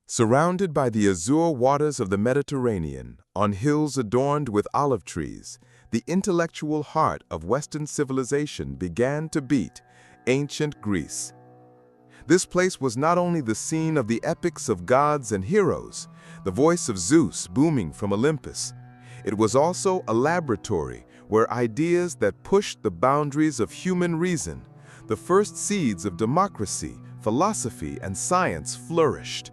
Surrounded by the azure waters of the Mediterranean, on hills adorned with olive trees, the intellectual heart of Western civilization began to beat, ancient Greece. This place was not only the scene of the epics of gods and heroes, the voice of Zeus booming from Olympus. It was also a laboratory where ideas that pushed the boundaries of human reason, the first seeds of democracy, philosophy, and science flourished.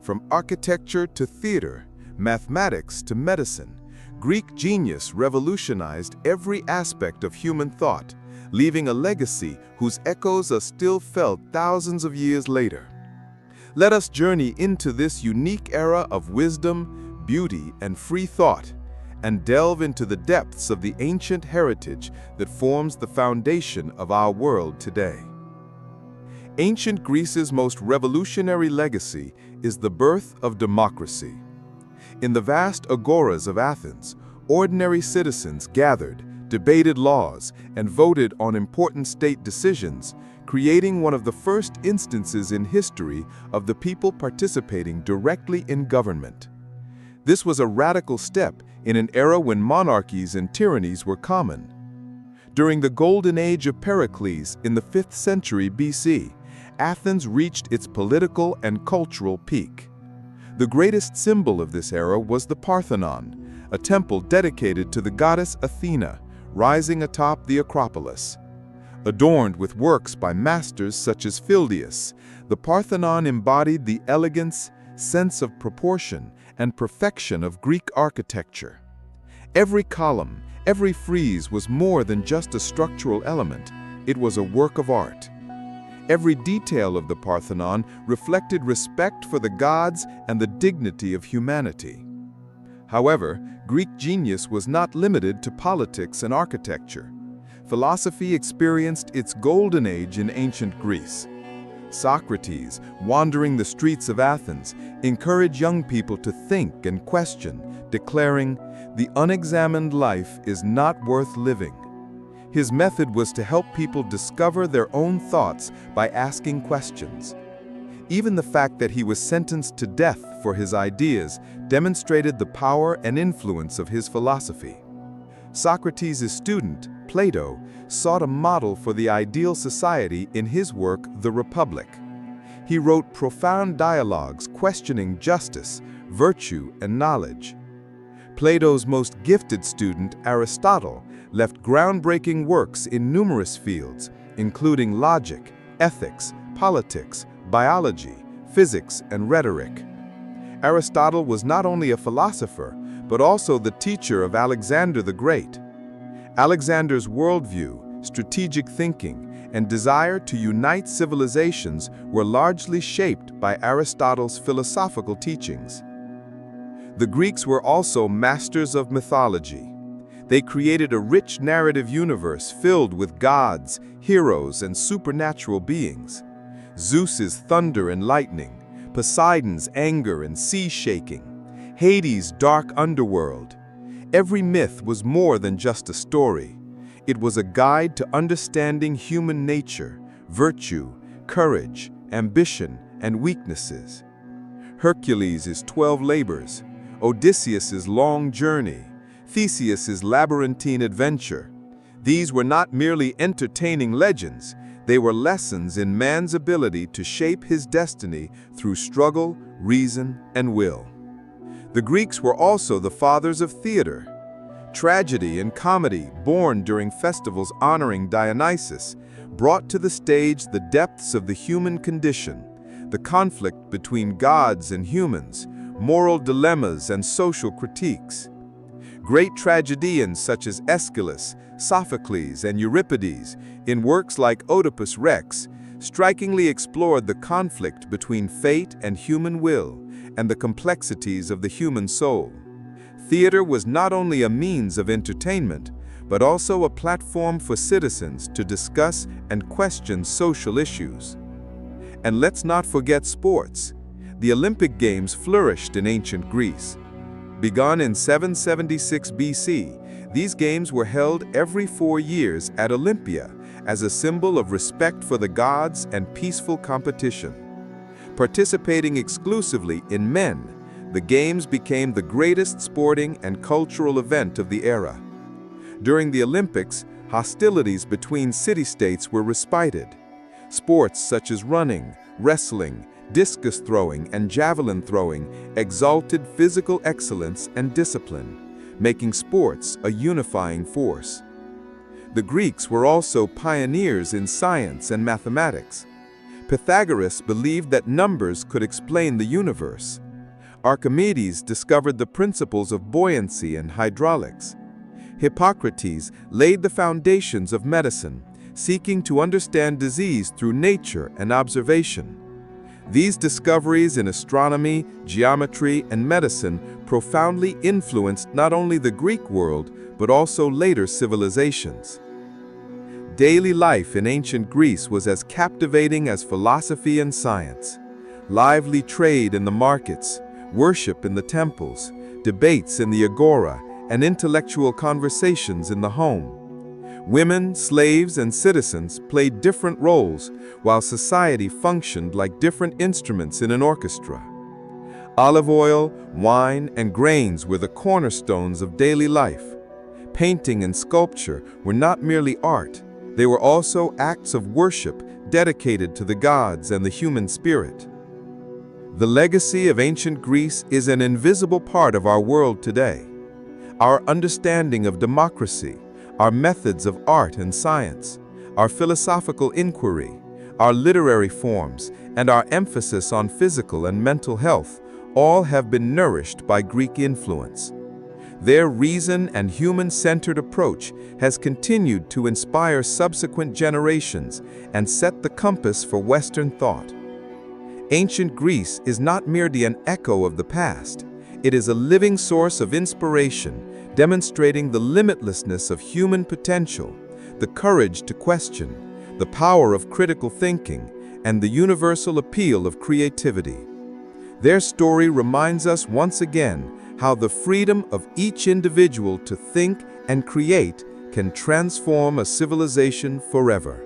From architecture to theater, mathematics to medicine, Greek genius revolutionized every aspect of human thought, leaving a legacy whose echoes are still felt thousands of years later. Let us journey into this unique era of wisdom, beauty, and free thought, and delve into the depths of the ancient heritage that forms the foundation of our world today. Ancient Greece's most revolutionary legacy is the birth of democracy. In the vast agoras of Athens, ordinary citizens gathered, debated laws, and voted on important state decisions, creating one of the first instances in history of the people participating directly in government. This was a radical step in an era when monarchies and tyrannies were common. During the golden age of Pericles in the 5th century BC, Athens reached its political and cultural peak. The greatest symbol of this era was the Parthenon, a temple dedicated to the goddess Athena, rising atop the Acropolis. Adorned with works by masters such as Phidias, the Parthenon embodied the elegance, sense of proportion, and perfection of Greek architecture. Every column, every frieze was more than just a structural element, it was a work of art. Every detail of the Parthenon reflected respect for the gods and the dignity of humanity. However, Greek genius was not limited to politics and architecture. Philosophy experienced its golden age in ancient Greece. Socrates, wandering the streets of Athens, encouraged young people to think and question, declaring, "The unexamined life is not worth living." His method was to help people discover their own thoughts by asking questions. Even the fact that he was sentenced to death for his ideas demonstrated the power and influence of his philosophy. Socrates' student, Plato, sought a model for the ideal society in his work, The Republic. He wrote profound dialogues questioning justice, virtue, and knowledge. Plato's most gifted student, Aristotle, left groundbreaking works in numerous fields, including logic, ethics, politics, biology, physics, and rhetoric. Aristotle was not only a philosopher, but also the teacher of Alexander the Great. Alexander's worldview, strategic thinking, and desire to unite civilizations were largely shaped by Aristotle's philosophical teachings. The Greeks were also masters of mythology. They created a rich narrative universe filled with gods, heroes, and supernatural beings. Zeus's thunder and lightning, Poseidon's anger and sea shaking, Hades' dark underworld. Every myth was more than just a story. It was a guide to understanding human nature, virtue, courage, ambition, and weaknesses. Hercules' 12 labors, Odysseus' long journey, Theseus' labyrinthine adventure. These were not merely entertaining legends, they were lessons in man's ability to shape his destiny through struggle, reason, and will. The Greeks were also the fathers of theater. Tragedy and comedy, born during festivals honoring Dionysus, brought to the stage the depths of the human condition, the conflict between gods and humans, moral dilemmas and social critiques. Great tragedians such as Aeschylus, Sophocles, and Euripides, in works like Oedipus Rex, strikingly explored the conflict between fate and human will, and the complexities of the human soul. Theater was not only a means of entertainment, but also a platform for citizens to discuss and question social issues. And let's not forget sports. The Olympic Games flourished in ancient Greece. Begun in 776 BC, these games were held every 4 years at Olympia as a symbol of respect for the gods and peaceful competition. Participating exclusively in men, the games became the greatest sporting and cultural event of the era. During the Olympics, hostilities between city-states were respited. Sports such as running, wrestling, discus throwing, and javelin throwing exalted physical excellence and discipline, making sports a unifying force. The Greeks were also pioneers in science and mathematics. Pythagoras believed that numbers could explain the universe. Archimedes discovered the principles of buoyancy and hydraulics. Hippocrates laid the foundations of medicine, seeking to understand disease through nature and observation. These discoveries in astronomy, geometry, and medicine profoundly influenced not only the Greek world, but also later civilizations. Daily life in ancient Greece was as captivating as philosophy and science. Lively trade in the markets, worship in the temples, debates in the agora, and intellectual conversations in the home. Women, slaves, and citizens played different roles, while society functioned like different instruments in an orchestra. Olive oil, wine, and grains were the cornerstones of daily life. Painting and sculpture were not merely art, they were also acts of worship dedicated to the gods and the human spirit. The legacy of ancient Greece is an invisible part of our world today. Our understanding of democracy, our methods of art and science, our philosophical inquiry, our literary forms, and our emphasis on physical and mental health all have been nourished by Greek influence. Their reason and human-centered approach has continued to inspire subsequent generations and set the compass for Western thought. Ancient Greece is not merely an echo of the past. It is a living source of inspiration, demonstrating the limitlessness of human potential, the courage to question, the power of critical thinking, and the universal appeal of creativity. Their story reminds us once again how the freedom of each individual to think and create can transform a civilization forever.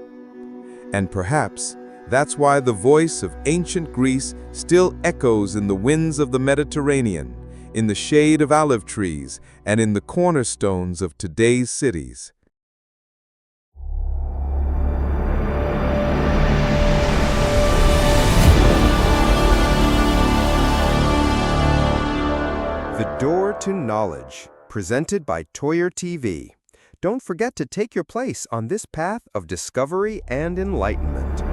And perhaps that's why the voice of ancient Greece still echoes in the winds of the Mediterranean, in the shade of olive trees, and in the cornerstones of today's cities. The Door to Knowledge, presented by Toyer TV. Don't forget to take your place on this path of discovery and enlightenment.